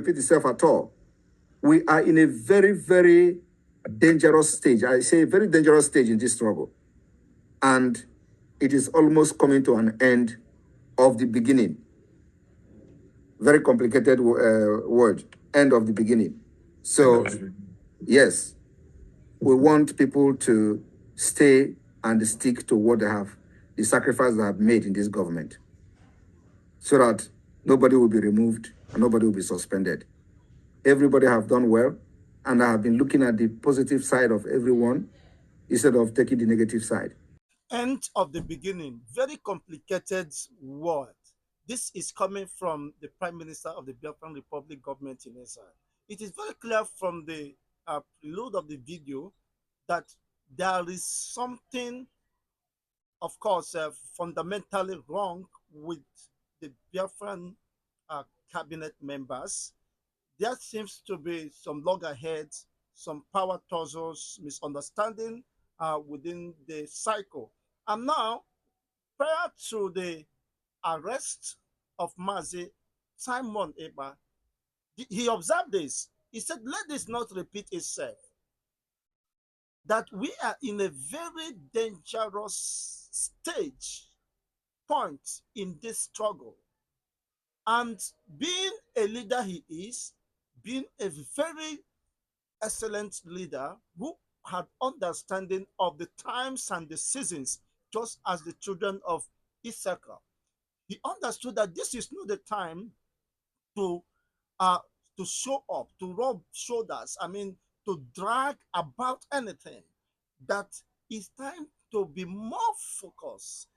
repeat itself at all. We are in a very, very dangerous stage. I say very dangerous stage in this struggle. And it is almost coming to an end of the beginning. Very complicated word, end of the beginning. So, yes, we want people to stay and stick to what they have, the sacrifice they have made in this government, so that nobody will be removed and nobody will be suspended. Everybody have done well, and I have been looking at the positive side of everyone instead of taking the negative side. End of the beginning. Very complicated word. This is coming from the Prime Minister of the Biafran Republic government in Israel. It is very clear from the prelude of the video that there is something, of course, fundamentally wrong with the Biafran cabinet members. There seems to be some loggerheads, some power tussles, misunderstanding within the cycle. And now, prior to the arrest of Mazi Simon Ekpa, he observed this. He said, let this not repeat itself. That we are in a very dangerous stage, point in this struggle. And being a leader he is, being a very excellent leader who had understanding of the times and the seasons, just as the children of Issachar. He understood that this is not the time to uh, to show up, to rub shoulders. I mean, to drag about anything. That it's time to be more focused,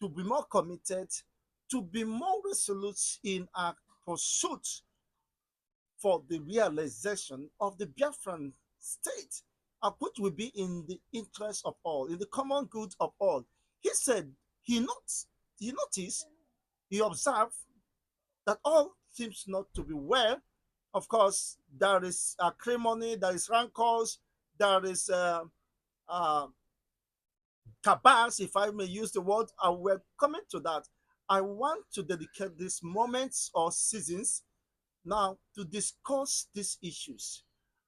to be more committed, to be more resolute in our pursuit for the realization of the Biafran state, which will be in the interest of all, in the common good of all. He said he noticed, he observed that all seems not to be well. Of course, there is acrimony, there is rancors, there is cabals, if I may use the word, and we're coming to that. I want to dedicate these moments or seasons now to discuss these issues.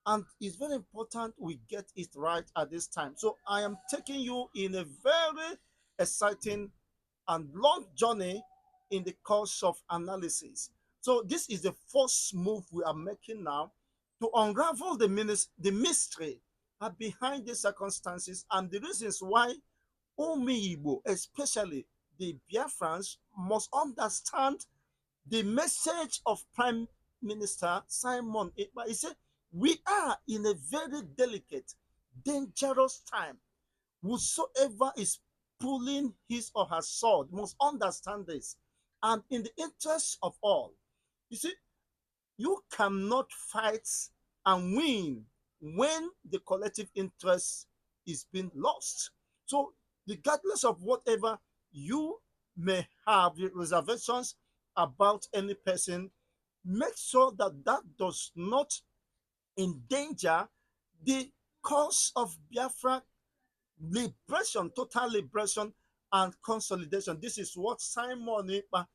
And it's very important we get it right at this time. So I am taking you in a very exciting and long journey in the course of analysis. So this is the first move we are making now to unravel the mystery behind the circumstances and the reasons why Umiyibo, especially the Biafrans, must understand the message of Prime Minister Simon Ekpa. He said, we are in a very delicate, dangerous time. Whosoever is pulling his or her sword must understand this. And in the interest of all, you see, you cannot fight and win when the collective interest is being lost. So, regardless of whatever you may have reservations about any person, make sure that that does not endanger the cause of Biafra liberation, total liberation, and consolidation. This is what Simon Ekpa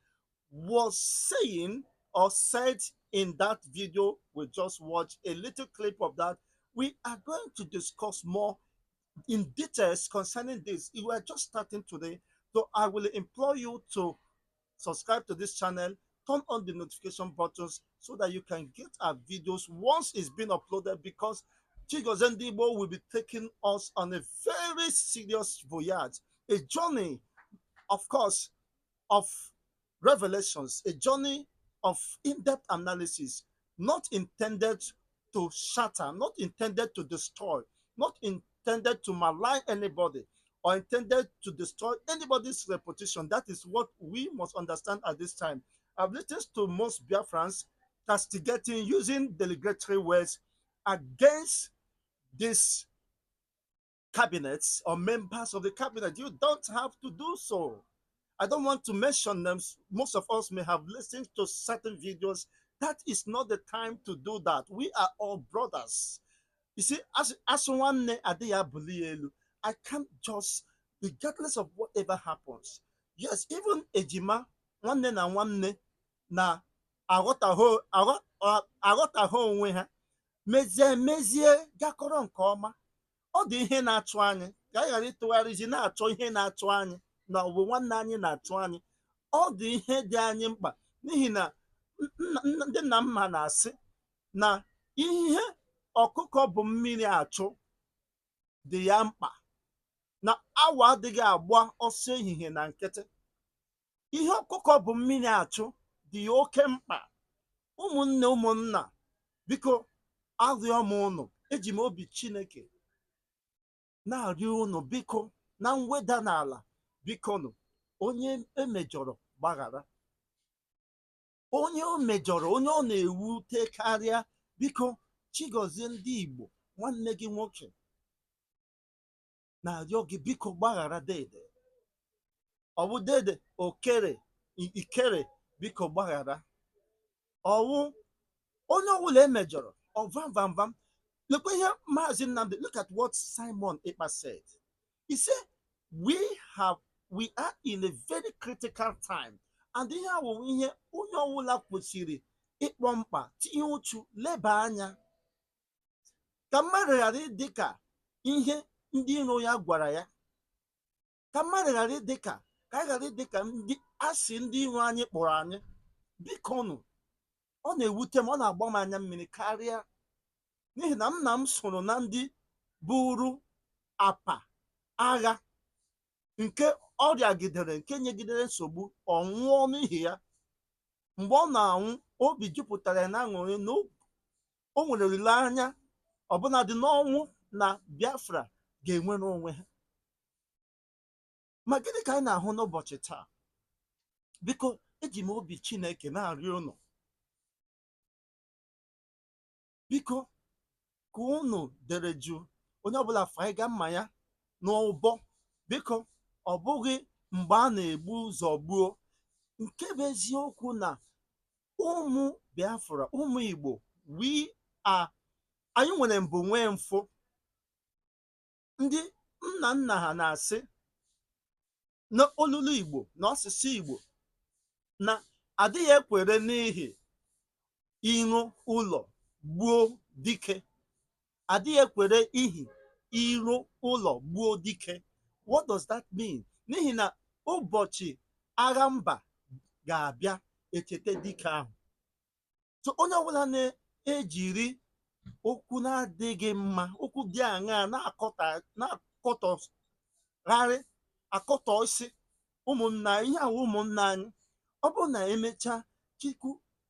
was saying or said in that video we just watched, a little clip of that. We are going to discuss more in details concerning this. We are just starting today, so I will implore you to subscribe to this channel, turn on the notification buttons so that you can get our videos once it's been uploaded, because Chigozendibo will be taking us on a very serious voyage, a journey, of course, of revelations, a journey of in-depth analysis, not intended to shatter, not intended to destroy, not intended to malign anybody, or intended to destroy anybody's reputation. That is what we must understand at this time. I've listened to most Biafrans castigating, using derogatory words against these cabinets or members of the cabinet. You don't have to do so. I don't want to mention them. Most of us may have listened to certain videos. That is not the time to do that. We are all brothers. You see, as one I can't just, regardless of whatever happens. Yes, even Ejima, one na aghọtaghị onwe ha, mezie gakọrọ nke ọma. Ọ dị ihe na-atụ anyị, ka anyị ghara ịtụgharịzi na-achọ ihe na-atụ anyị na ọ bụ nwanne anyị na-atụ anyị. Ọ dị ihe dị anyị mkpa, n'ihi na ndị nna mma na-asị na ihe ọkụkọ bụ mmiri achụ dị ya mkpa, na awa adịghị agba ọsọ ehihie na nkịtị. Ihe ọkụkọ bụ mmiri achụ dị ya oke mkpa. Ụmụnne, ụmụnna, biko arịọ m ụnụ, eji m obi Chineke na-arịọ ụnụ, biko na mweda n'ala, biko nụ, onye emejọrọ gbaghara. Onye o mejọrọ, onye ọ na-ewute karịa, biko chigozie ndị Igbo, nwanne gị nwoke na-arịọ gị, biko gbaghara dede. Ọ bụ dede okere ikere, biko gbaghara. Ọwụ onye ọbụla emejọrọ, vam vam vam. Lekwa ihe Maazị Nnamdi, look at what Simon Ekpa'S said. He said, we are in a very critical time, and ihe awụ ihe onye ọbụla kwesịrị ịkpọ mkpa, tinye uchu, leba anya, ka mmadụ ghara ịdị ka ihe ndị iro ya gwara ya, ka mmadụ ghara ịdị ka anyị ghara ịdị ka ndị asị ndị iro anyị kpọrọ anyị. Biko nụ, ọ na-ewute m, ọ na-agba m anya mmiri karịa, n'ihi na nna m soro na ndị buru apa agha, nke ọrịa gidere, nke nyegidere nsogbu, ọ nwụọ n'ihi ya. Mgbe ọ na-anwụ, obi jupụtara ya na aṅụrị na o nwere olileanya ọbụna dị n'ọnwụ na Biafra ga-enwere onwe ha. Ma gịnị ka anyị na-ahụ n'ụbọchị taa? Biko, eji m obi Chineke na-arịọ ụnụ, biko ka unu dere jụụ, onye ọbụla faiga mma ya n'ụbọ. Biko, ọ bụghị mgbe a na-egbu ụzọ gbuo. Nke bụ eziokwu na ụmụ Biafra, ụmụ Igbo, anyị nwere mbụ nwee mfụ. Ndị nna nna ha na-asị n'olulu Igbo na ọsịsị Igbo na adịghị ekwere n'ihi ịrụ ụlọ gbuo dike. Adịghị ekwere ihi ịrụ ụlọ gbuo dike. What does that mean? N'ihi na ụbọchị agha mba ga-abịa, echete dike ahụ. So onye ọbụla na-ejiri okwu na-adịghị mma, okwu dị aṅaa na-akọtọgharị, akọtọ isi ụmụnna, ihe ahụ ụmụnna anyị. Ọ bụrụ na emechaa,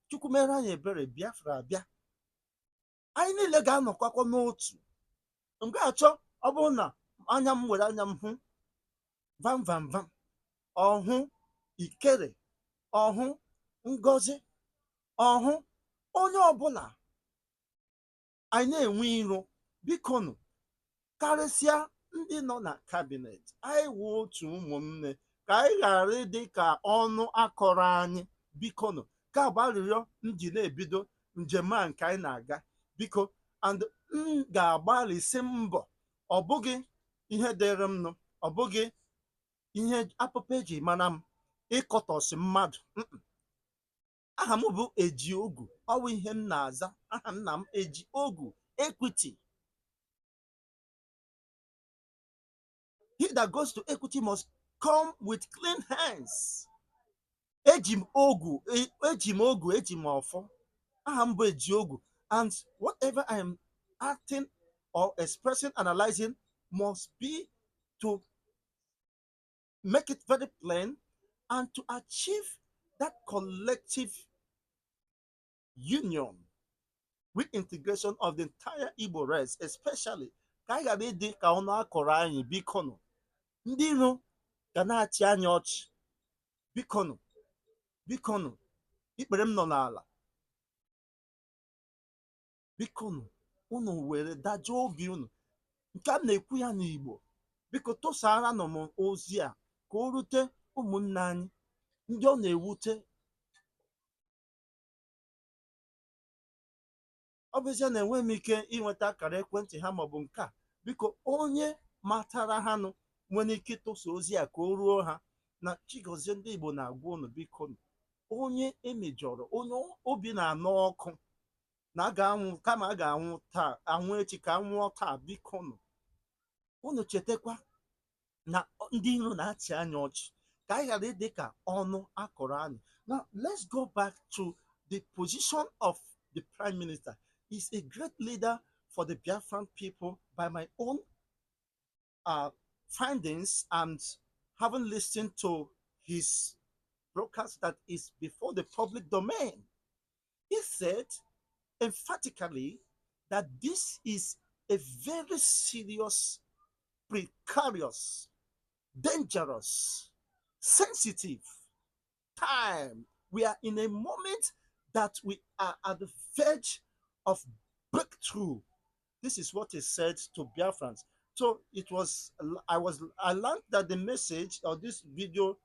Chukwu mere anyị ebere, Biafra abịa, anyị niile ga-anọkwakwa n'otu. M ga-achọ, ọ bụrụ na anya m were anya m hụ vam vam vam, ọhụ ikere, ọhụ ngozi, ọhụ onye ọbụla, anyị na-enwe iro. Biko nụ, karịsịa ndị nọ na kabinet, anyị wụ otu ụmụnne, ka anyị ghara ịdị ka ọnụ akọrọ anyị. Biko nụ, ka bụ arịrịọ m ji na-ebido njem a nke anyị na-aga. Biko, and m ga-agbalịsi mbọ, ọ bụghị ihe dịrị m nụ, ọ bụghị ihe apụpa eji mana m ịkọtọsi mmadụ. Aha m bụ Ejiogu, ọ bụ ihe m na-aza. Aha nna m Ejiogu, Equity. He that goes to Equity must come with clean hands. Eji m ogu, eji m ọfọ. Aha m bụ Ejiogu, and whatever I am acting or expressing, analyzing, must be to make it very plain and to achieve that collective union with integration of the entire Igbo race, especially ka anyị ghara ịdị ka ọnụ akọrọ anyị. Biko nụ, ndị iro ga na-achị anyị ọchị. Biko nụ, biko nụ, ikpere m nọ n'ala. Biko nụ, unu were dajụọ obi unu. Nke a na-ekwu ya n'Igbo. Biko tụsara nọ m ozi a ka o rute ụmụnne anyị ndị ọ na-ewute. Ọ bụzie na enweghị m ike ịnweta akara ekwentị ha maọbụ nke a, biko onye matara ha nụ nwere ike ịtụsa ozi a ka o ruo ha, na Chigozie ndị Igbo na-agwa unu. Biko nụ, onye emejọrọ, onye obi na-anọ ọkụ na a ga-anwụ, kama a ga-anwụ taa anwụ echi ka anwụọ taa, biko nụ unu chetakwa na ndị iro na-achị anya ọchị ka anyị ghara ịdị ka ọnụ akọrọ anyị. Now let's go back to the position of the prime minister. He's a great leader for the Biafran people by my own findings and having listened to his broadcast that is before the public domain. He said emphatically that this is a very serious, precarious, dangerous, sensitive time. We are in a moment that we are at the verge of breakthrough. This is what he said to Biafrans. So it was, I learned that the message or this video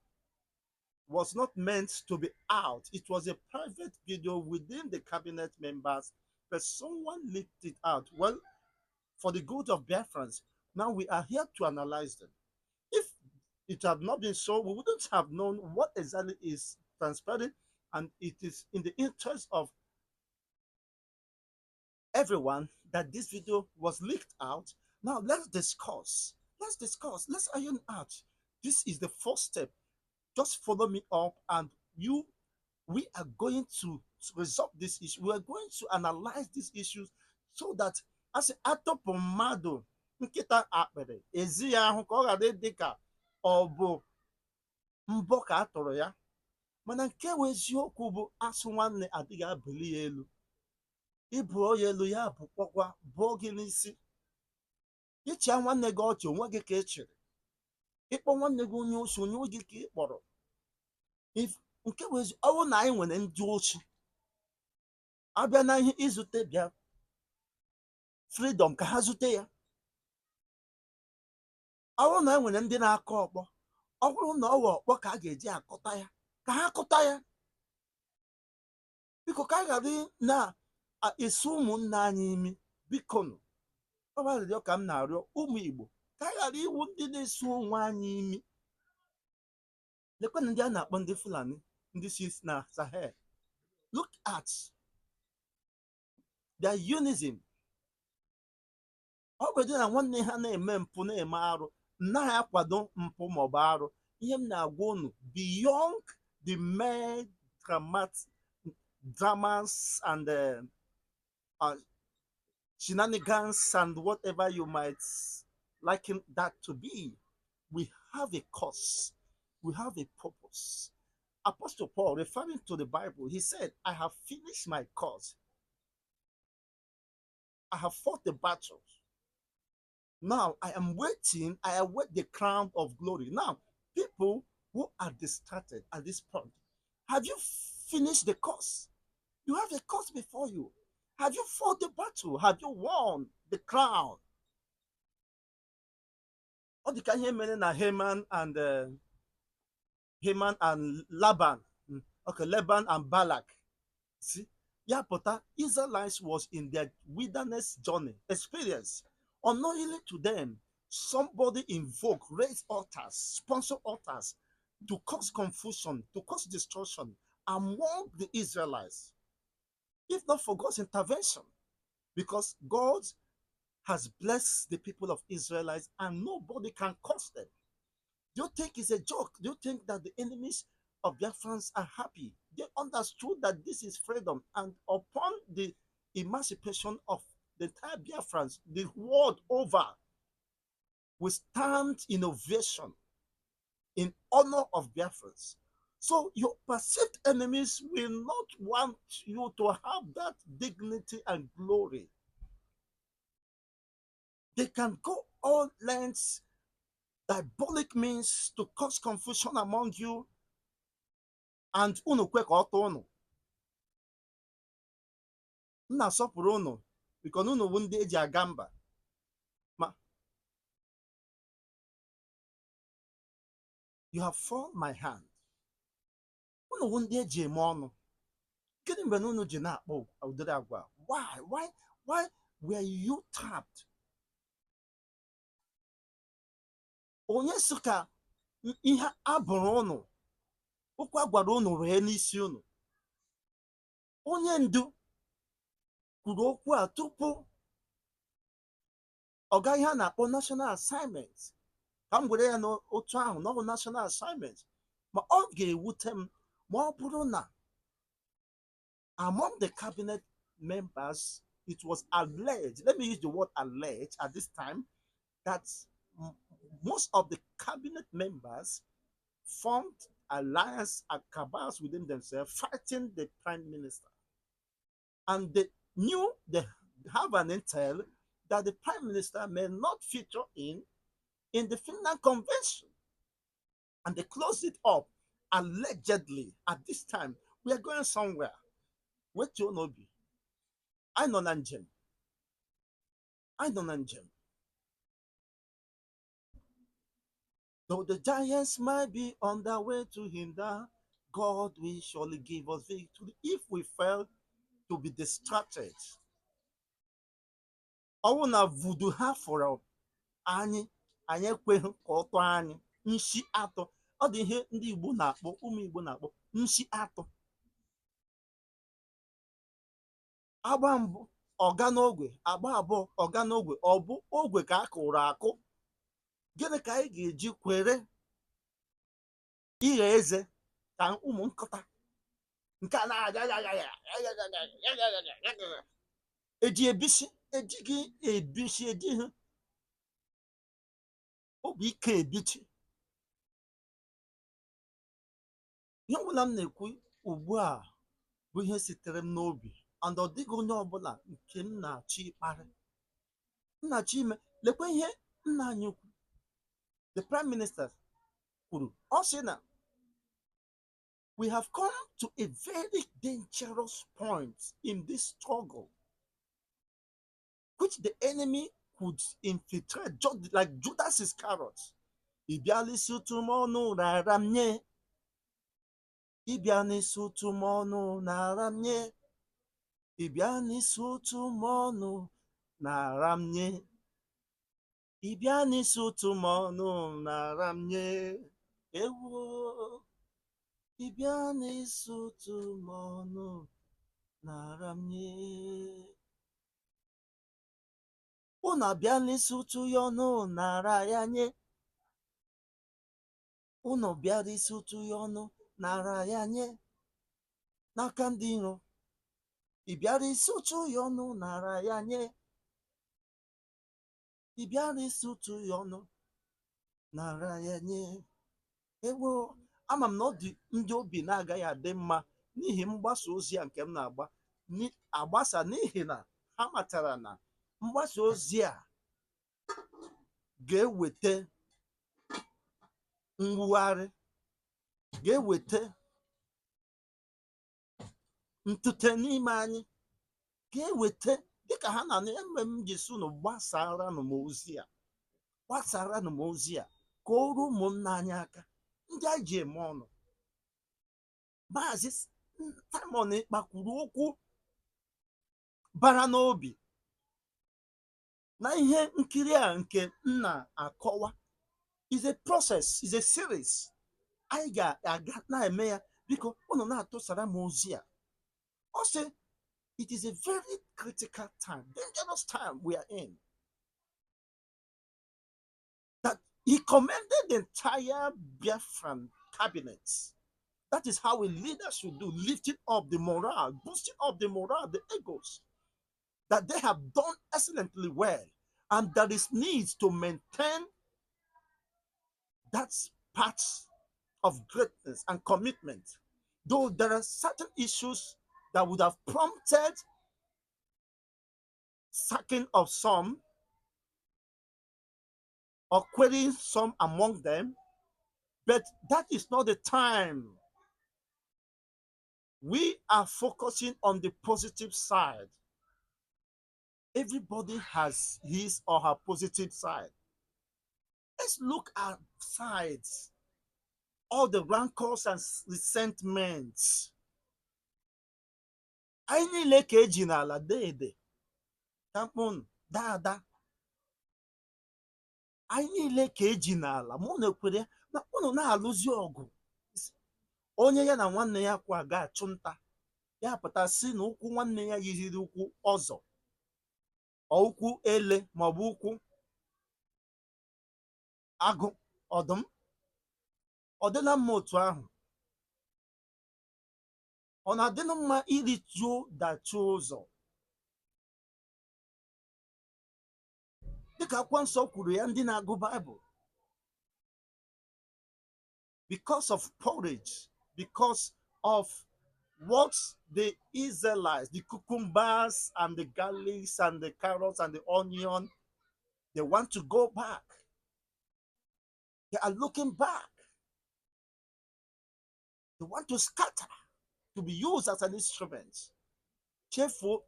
was not meant to be out. It was a private video within the cabinet members, but someone leaked it out. Well, for the good of Biafrans, now we are here to analyze them. If it had not been so, we wouldn't have known what exactly is transpiring, and it is in the interest of everyone that this video was leaked out. Now let's discuss. Let's iron out. This is the first step. Just follow me up, and we are going to resolve this issue. We are going to analyze these issues so that as atọpụ mmadụ nkịta akpịrị ezi ya ahụ ka ọ ghara ịdị ka ọ bụ mbọ ka a tụrụ ya. Mana nke wụ eziokwu bụ asụ nwanne adịghị abili ya elu. Ịbụọ ya elu ya bụkwa bụọ gị n'isi. Ịchịa nwanne gị ọchị onwe gị ka ị chịrị. Ịkpọ nwanne gị onye ochi onye oge ka ị kpọrọ. Nke bụ ezi ọwụ na anyị nwere ndị ochi abịa na ihe izute bịa freedom ka ha zute ya. Ọ bụrụ na e nwere ndị na-akọ ọkpọ, ọ bụrụ na ọ wụ ọkpọ ka a ga-eji akọta ya ka ha kụta ya. Biko ka a ghara na-esi ụmụnne anyị imi. Biko nụ, ọ bụ arịrịọ ka m na-arịọ ụmụ Igbo ka a ghara iwu ndị na-esi onwe anyị imi. Lekwana ndị a na-akpọ ndị Fulani, ndị si na Sahel. Look at their unison. Ọ bụ na nwanne ha na-eme mpụ na-eme arụ, naghị akwado mpụ maọbụ arụ. Ihe m na-agwa unu, beyond the mere dramas and shenanigans and whatever you might liken that to be, we have a cause, we have a purpose. Apostle Paul, referring to the Bible, he said, I have finished my course. I have fought the battles. Now I am waiting, I await the crown of glory. Now, people who are distracted at this point, have you finished the course? You have a course before you. Have you fought the battle? Have you won the crown? Ọ dị ka ihe mere na Haman and Laban. Okay, Laban and Balak. See, ya pụta, Israelites was in their wilderness journey experience. Unknowingly to them, somebody invoked, raised altars, sponsor altars to cause confusion, to cause destruction among the Israelites. If not for God's intervention, because God has blessed the people of Israelites and nobody can curse them. Do you think it's a joke? Do you think that the enemies of Biafrans are happy? They understood that this is freedom, and upon the emancipation of the entire Biafrans, the world over, we stand in ovation in honor of Biafrans. So your perceived enemies will not want you to have that dignity and glory. They can go all lengths, diabolic means to cause confusion among you, and unu kwe ka ọtọ unu. Nna asọpụrụ unu because unu bụ ndị eji aga mba. Ma you have forced my hand. Unu bụ ndị eji eme ọnụ. Gịnị mgbe unu ji na-akpọ ụdịrị agwa? Why were you trapped? Onye sị ka ihe abụrụ unu okwu a gwara unu wee n'isi unu. Onye ndu kwuru okwu a tupu ọ gaa ihe a na-akpọ national assignment. Ka m were ya n'otu ahụ na ọ bụ national assignment. Ma ọ ga-ewute m ma ọ bụrụ na among the cabinet members it was alleged, let me use the word alleged at this time, that most of the cabinet members formed alliance and cabals within themselves fighting the prime minister. And they knew they have an intel that the prime minister may not feature in the Finland Convention. And they closed it up allegedly at this time. We are going somewhere. Wait till Nobi. I know Nanjem. I know Nanjem. Though the giants might be on their way to hinder, God will surely give us victory if we fail to be distracted. Ọwụ na vudu ha fọrọ anyị ekweghị ka ọ tọọ anyị nshi atọ. Ọ dị ihe ndị Igbo na-akpọ, ụmụ Igbo na-akpọ nshi atọ. Agba mbụ ọga n'ogwe, agba abụọ ọga n'ogwe, ọ bụ ogwe ka a kụrụ akụ. Gịnị ka anyị ga-eji kwere ighe eze ka ụmụ nkọta nke a na-aga eji ebisi, ejighị ebisi, ejighị obi ike ebichi. Ihe ọbụla m na-ekwu ugbu a bụ ihe sitere m n'obi, and ọ dịghị onye ọbụla nke m na-achọ ịkparị, m na-achọ ime. Lekwa ihe nna anyị ukwu the prime minister kwuru. Ọ sị na we have come to a very dangerous point in this struggle which the enemy could infiltrate, just like Judas Iscariot. Ịbịa n'isi ụtụ m ọnụ rara m nye. Ịbịa n'isi ụtụ m ọnụ nara m nye. Ịbịa n'isi ụtụ m ọnụ nara m nye. Ịbịa n'isi ụtụ m ọnụ nara m nye. Ewo. Ịbịa n'isi ụtụ m ọnụ nara m nye. Unu abịa n'isi ụtụ ya ọnụ nara ya nye. Unu bịara isi ụtụ ya ọnụ nara ya nye. N'aka ndị iro. Ị bịara isi ụtụ ya ọnụ nara ya nye. Ị bịara isi ụtụ ya ọnụ nara ya nye. Ewo, ama m na ọ dị ndị obi na-agaghị adị mma n'ihi mgbasa ozi a nke m na-agbasa, n'ihi na ha matara na mgbasa ozi a ga-eweta mwugharị, ga-eweta ntute n'ime anyị, ga-eweta dịka ha na-eme m ji sị unu gbasaranụ m ozi a, gbasaranụ m ozi a ka o ruo ụmụnna anyị aka, ndị anyị ji eme ọnụ. Maazị Simon Ekpa kwuru okwu bara n'obi na ihe nkiri a nke m na-akọwa is a process, is a series. Anyị ga-aga na-eme ya. Biko unu na-atụsara m ozi a. Ọ sị it is a very critical time, dangerous time we are in. That he commended the entire Biafran cabinet. That is how a leader should do, lifting up the morale, boosting up the morale, the egos. That they have done excellently well. And there is need to maintain that part of greatness and commitment. Though there are certain issues that would have prompted sacking of some or querying some among them, but that is not the time. We are focusing on the positive side. Everybody has his or her positive side. Let's look at sides, all the rancors and resentments. Anyị niile ka eji n'ala dede kampun dada. Anyị niile ka eji n'ala mụ na ekwere na unu na-alụzi ọgụ. onye ya na nwanne ya kwa ga-achụ nta, ya pụta si na ụkwụ nwanne ya yiziri ụkwụ ọzọ, ụkwụ ele maọbụ ụkwụ agụ, ọdụm. Ọ dịla mma otu ahụ? Ọ na-adịnụ mma irituo dachuo ụzọ? Dịka akwụkwọ nsọ kwuru ya, ndị na-agụ Baịbụl, because of porridge, because of what the Israelites, the cucumbers and the garlics and the carrots and the onion, they want to go back. They are looking back. They want to scatter, to be used as an instrument. Therefore,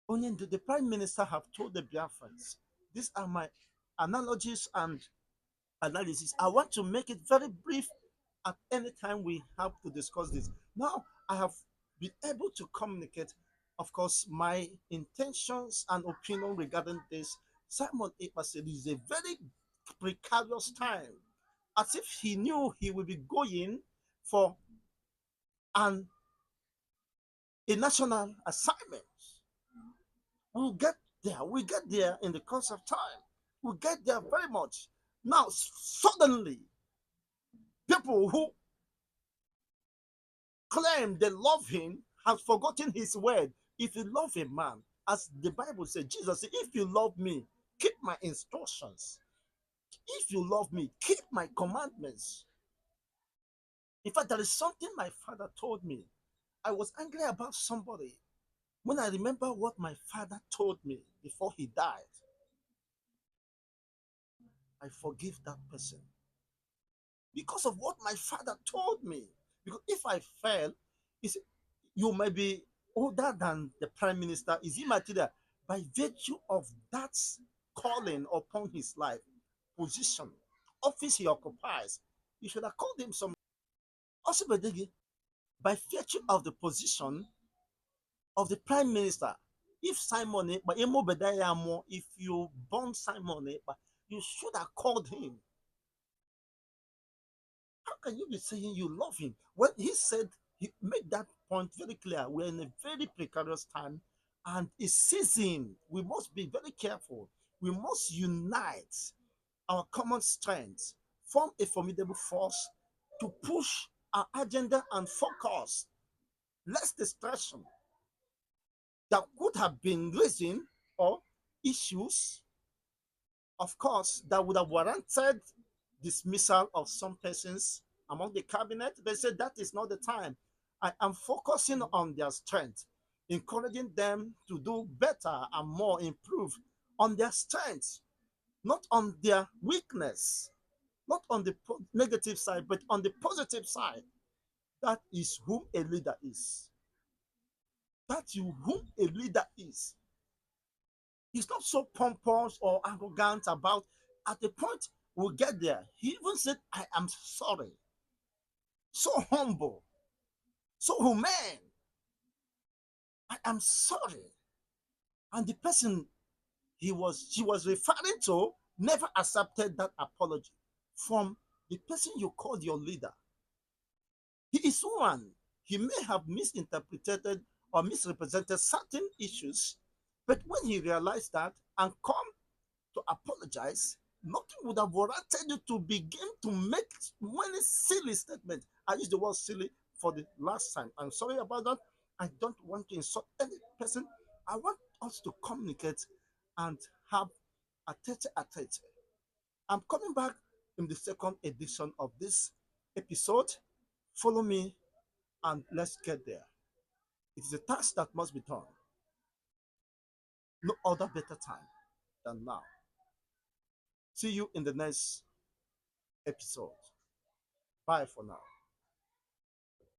the Prime Minister have told the Biafrans, these are my analogies and analysis. I want to make it very brief at any time we have to discuss this. Now, I have been able to communicate, of course, my intentions and opinion regarding this. Simon Ekpa'S said it's a very precarious time, as if he knew he would be going for a national assignment. We'll get there in the course of time. We'll get there very much. Now, suddenly, people who claim they love him have forgotten his word. If you love a man, as the Bible says, Jesus said, if you love me, keep my instructions. If you love me, keep my commandments. In fact, there is something my father told me. I was angry about somebody. When I remember what my father told me before he died, I forgive that person because of what my father told me. Because if I fail, you may be older than the prime minister. Is immaterial. By virtue of that calling upon his life, position, office he occupies, you should have called him some. Also, by virtue of the position of the prime minister, if Simon Ekpa, if you born Simon Ekpa, you should have called him. How can you be saying you love him? When he said, he made that point very clear. We're in a very precarious time and a season. We must be very careful. We must unite our common strength, form a formidable force to push our agenda and focus. Less distraction that could have been risen, or issues, of course, that would have warranted dismissal of some persons among the cabinet. They said that is not the time. I am focusing on their strength, encouraging them to do better and more, improve on their strength, not on their weakness, not on the negative side, but on the positive side. That is whom a leader is. That's whom a leader is. He's not so pompous or arrogant about. At the point we'll get there, he even said, I am sorry. So humble, so humane. I am sorry. And the person she was referring to never accepted that apology from the person you called your leader. He is one. He may have misinterpreted or misrepresented certain issues, but when he realized that and come to apologize, nothing would have warranted you to begin to make many silly statements. I used the word silly for the last time. I'm sorry about that. I don't want to insult any person. I want us to communicate and have a tete-a-tete. I'm coming back in the second edition of this episode. Follow me and let's get there. It is a task that must be done. No other better time than now. See you in the next episode. Bye for now.